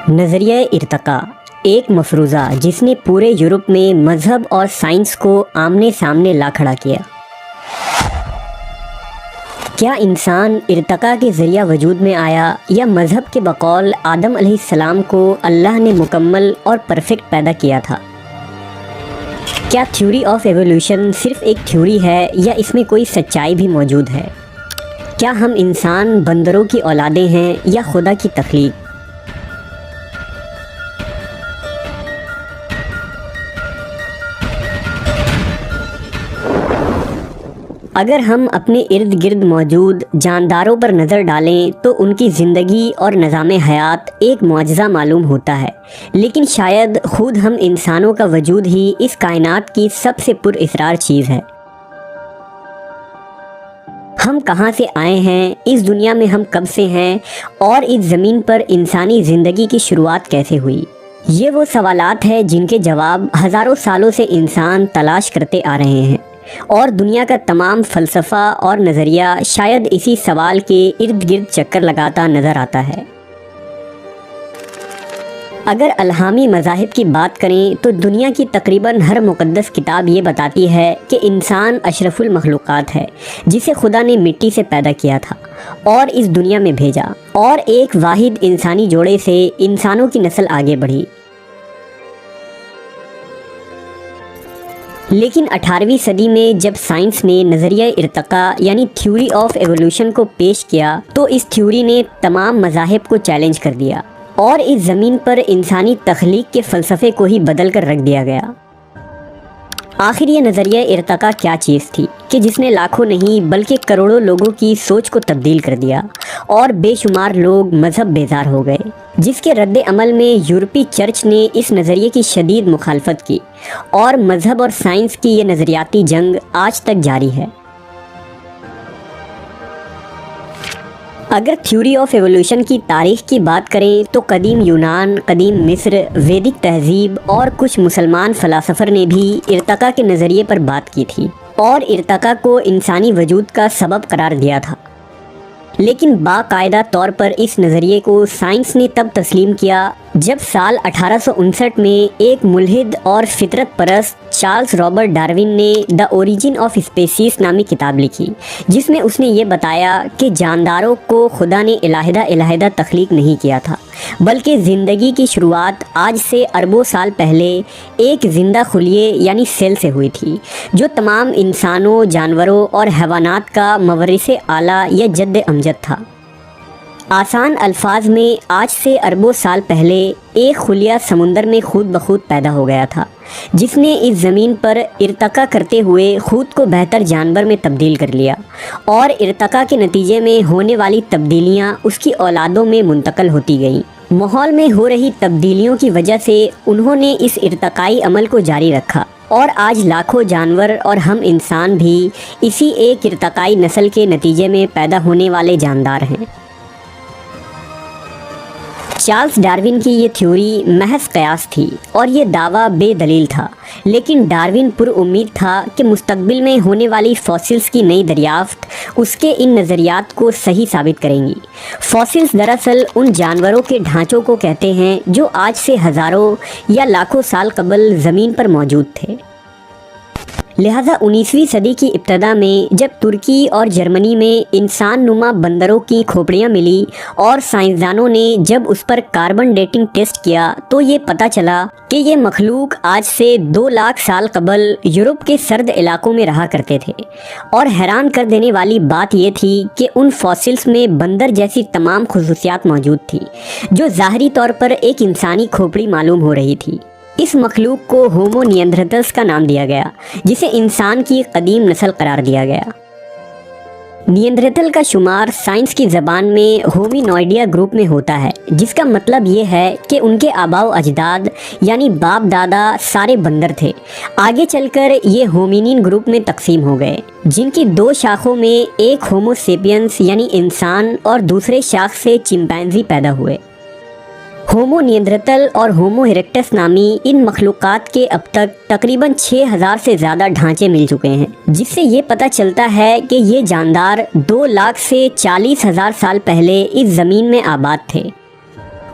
نظریہ ارتقاء ایک مفروضہ جس نے پورے یورپ میں مذہب اور سائنس کو آمنے سامنے لا کھڑا کیا۔ کیا انسان ارتقاء کے ذریعہ وجود میں آیا یا مذہب کے بقول آدم علیہ السلام کو اللہ نے مکمل اور پرفیکٹ پیدا کیا تھا؟ کیا تھیوری آف ایوولوشن صرف ایک تھیوری ہے یا اس میں کوئی سچائی بھی موجود ہے؟ کیا ہم انسان بندروں کی اولادیں ہیں یا خدا کی تخلیق؟ اگر ہم اپنے ارد گرد موجود جانداروں پر نظر ڈالیں تو ان کی زندگی اور نظام حیات ایک معجزہ معلوم ہوتا ہے، لیکن شاید خود ہم انسانوں کا وجود ہی اس کائنات کی سب سے پر اسرار چیز ہے۔ ہم کہاں سے آئے ہیں، اس دنیا میں ہم کب سے ہیں، اور اس زمین پر انسانی زندگی کی شروعات کیسے ہوئی؟ یہ وہ سوالات ہیں جن کے جواب ہزاروں سالوں سے انسان تلاش کرتے آ رہے ہیں، اور دنیا کا تمام فلسفہ اور نظریہ شاید اسی سوال کے ارد گرد چکر لگاتا نظر آتا ہے۔ اگر الہامی مذاہب کی بات کریں تو دنیا کی تقریباً ہر مقدس کتاب یہ بتاتی ہے کہ انسان اشرف المخلوقات ہے، جسے خدا نے مٹی سے پیدا کیا تھا اور اس دنیا میں بھیجا، اور ایک واحد انسانی جوڑے سے انسانوں کی نسل آگے بڑھی۔ لیکن 18ویں صدی میں جب سائنس نے نظریہ ارتقاء یعنی تھیوری آف ایوولوشن کو پیش کیا تو اس تھیوری نے تمام مذاہب کو چیلنج کر دیا، اور اس زمین پر انسانی تخلیق کے فلسفے کو ہی بدل کر رکھ دیا گیا۔ آخر یہ نظریہ ارتقاء کیا چیز تھی کہ جس نے لاکھوں نہیں بلکہ کروڑوں لوگوں کی سوچ کو تبدیل کر دیا، اور بے شمار لوگ مذہب بیزار ہو گئے، جس کے رد عمل میں یورپی چرچ نے اس نظریے کی شدید مخالفت کی، اور مذہب اور سائنس کی یہ نظریاتی جنگ آج تک جاری ہے۔ اگر تھیوری آف ایوولوشن کی تاریخ کی بات کریں تو قدیم یونان، قدیم مصر، ویدک تہذیب اور کچھ مسلمان فلاسفر نے بھی ارتقاء کے نظریے پر بات کی تھی، اور ارتقاء کو انسانی وجود کا سبب قرار دیا تھا۔ لیکن باقاعدہ طور پر اس نظریے کو سائنس نے تب تسلیم کیا جب سال 1859 میں ایک ملحد اور فطرت پرست چارلس رابرٹ ڈارون نے دی اوریجن آف اسپیسیز نامی کتاب لکھی، جس میں اس نے یہ بتایا کہ جانداروں کو خدا نے علیحدہ تخلیق نہیں کیا تھا، بلکہ زندگی کی شروعات آج سے اربوں سال پہلے ایک زندہ خلیے یعنی سیل سے ہوئی تھی، جو تمام انسانوں، جانوروں اور حیوانات کا مورث اعلیٰ یا جد امجد تھا۔ آسان الفاظ میں آج سے اربوں سال پہلے ایک خلیہ سمندر میں خود بخود پیدا ہو گیا تھا، جس نے اس زمین پر ارتقاء کرتے ہوئے خود کو بہتر جانور میں تبدیل کر لیا، اور ارتقاء کے نتیجے میں ہونے والی تبدیلیاں اس کی اولادوں میں منتقل ہوتی گئیں۔ ماحول میں ہو رہی تبدیلیوں کی وجہ سے انہوں نے اس ارتقائی عمل کو جاری رکھا، اور آج لاکھوں جانور اور ہم انسان بھی اسی ایک ارتقائی نسل کے نتیجے میں پیدا ہونے والے جاندار ہیں۔ چارلس ڈارون کی یہ تھیوری محض قیاس تھی، اور یہ دعویٰ بے دلیل تھا، لیکن ڈارون پر امید تھا کہ مستقبل میں ہونے والی فوسلز کی نئی دریافت اس کے ان نظریات کو صحیح ثابت کریں گی۔ فوسلز دراصل ان جانوروں کے ڈھانچوں کو کہتے ہیں جو آج سے ہزاروں یا لاکھوں سال قبل زمین پر موجود تھے۔ لہٰذا 19ویں صدی کی ابتدا میں جب ترکی اور جرمنی میں انسان نما بندروں کی کھوپڑیاں ملی، اور سائنسدانوں نے جب اس پر کاربن ڈیٹنگ ٹیسٹ کیا تو یہ پتہ چلا کہ یہ مخلوق آج سے 2 لاکھ سال قبل یورپ کے سرد علاقوں میں رہا کرتے تھے، اور حیران کر دینے والی بات یہ تھی کہ ان فوسلز میں بندر جیسی تمام خصوصیات موجود تھی، جو ظاہری طور پر ایک انسانی کھوپڑی معلوم ہو رہی تھی۔ اس مخلوق کو ہومو نیاندرتھلز کا نام دیا گیا، جسے انسان کی قدیم نسل قرار دیا گیا۔ نیاندرتھل کا شمار سائنس کی زبان میں ہومینوئیڈیا گروپ میں ہوتا ہے، جس کا مطلب یہ ہے کہ ان کے آباء و اجداد یعنی باپ دادا سارے بندر تھے۔ آگے چل کر یہ ہومینین گروپ میں تقسیم ہو گئے، جن کی 2 شاخوں میں ایک ہومو سیپینس یعنی انسان اور دوسرے شاخ سے چمپینزی پیدا ہوئے۔ ہومو نیاندرتھل اور ہومو ایرکٹس نامی ان مخلوقات کے اب تک تقریباً 6000 سے زیادہ ڈھانچے مل چکے ہیں، جس سے یہ پتہ چلتا ہے کہ یہ جاندار 2 لاکھ سے 40,000 سال پہلے اس زمین میں آباد تھے۔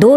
2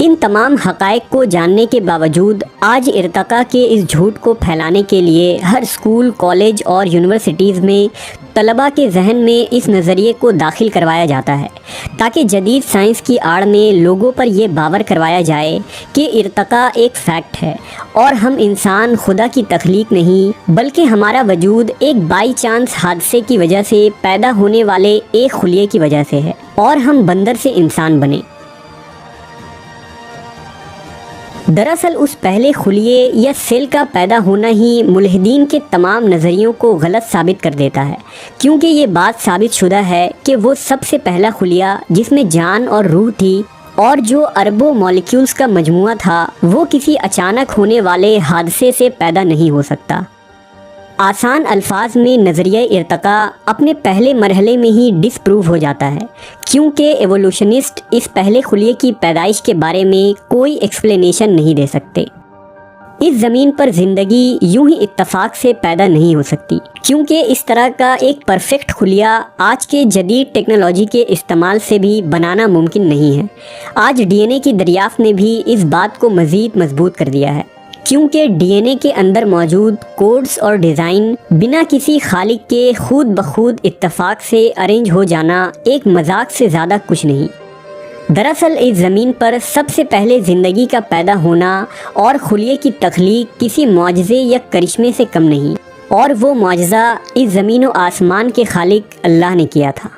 ان تمام حقائق کو جاننے کے باوجود آج ارتقاء کے اس جھوٹ کو پھیلانے کے لیے ہر اسکول، کالج اور یونیورسٹیز میں طلباء کے ذہن میں اس نظریے کو داخل کروایا جاتا ہے تاکہ جدید سائنس کی آڑ میں لوگوں پر یہ باور کروایا جائے کہ ارتقاء ایک فیکٹ ہے اور ہم انسان خدا کی تخلیق نہیں بلکہ ہمارا وجود ایک بائی چانس حادثے کی وجہ سے پیدا ہونے والے ایک خلیے کی وجہ سے ہے اور ہم بندر سے انسان بنے۔ دراصل اس پہلے خلیے یا سیل کا پیدا ہونا ہی ملحدین کے تمام نظریوں کو غلط ثابت کر دیتا ہے، کیونکہ یہ بات ثابت شدہ ہے کہ وہ سب سے پہلا خلیہ جس میں جان اور روح تھی اور جو اربوں مالیکیولز کا مجموعہ تھا وہ کسی اچانک ہونے والے حادثے سے پیدا نہیں ہو سکتا۔ آسان الفاظ میں نظریہ ارتقاء اپنے پہلے مرحلے میں ہی ڈس پروو ہو جاتا ہے، کیونکہ ایوولوشنسٹ اس پہلے خلیے کی پیدائش کے بارے میں کوئی ایکسپلینیشن نہیں دے سکتے۔ اس زمین پر زندگی یوں ہی اتفاق سے پیدا نہیں ہو سکتی، کیونکہ اس طرح کا ایک پرفیکٹ خلیہ آج کے جدید ٹیکنالوجی کے استعمال سے بھی بنانا ممکن نہیں ہے۔ آج ڈی این اے کی دریافت نے بھی اس بات کو مزید مضبوط کر دیا ہے، کیونکہ ڈی این اے کے اندر موجود کوڈز اور ڈیزائن بنا کسی خالق کے خود بخود اتفاق سے ارینج ہو جانا ایک مذاق سے زیادہ کچھ نہیں۔ دراصل اس زمین پر سب سے پہلے زندگی کا پیدا ہونا اور خلیے کی تخلیق کسی معجزے یا کرشمے سے کم نہیں، اور وہ معجزہ اس زمین و آسمان کے خالق اللہ نے کیا تھا۔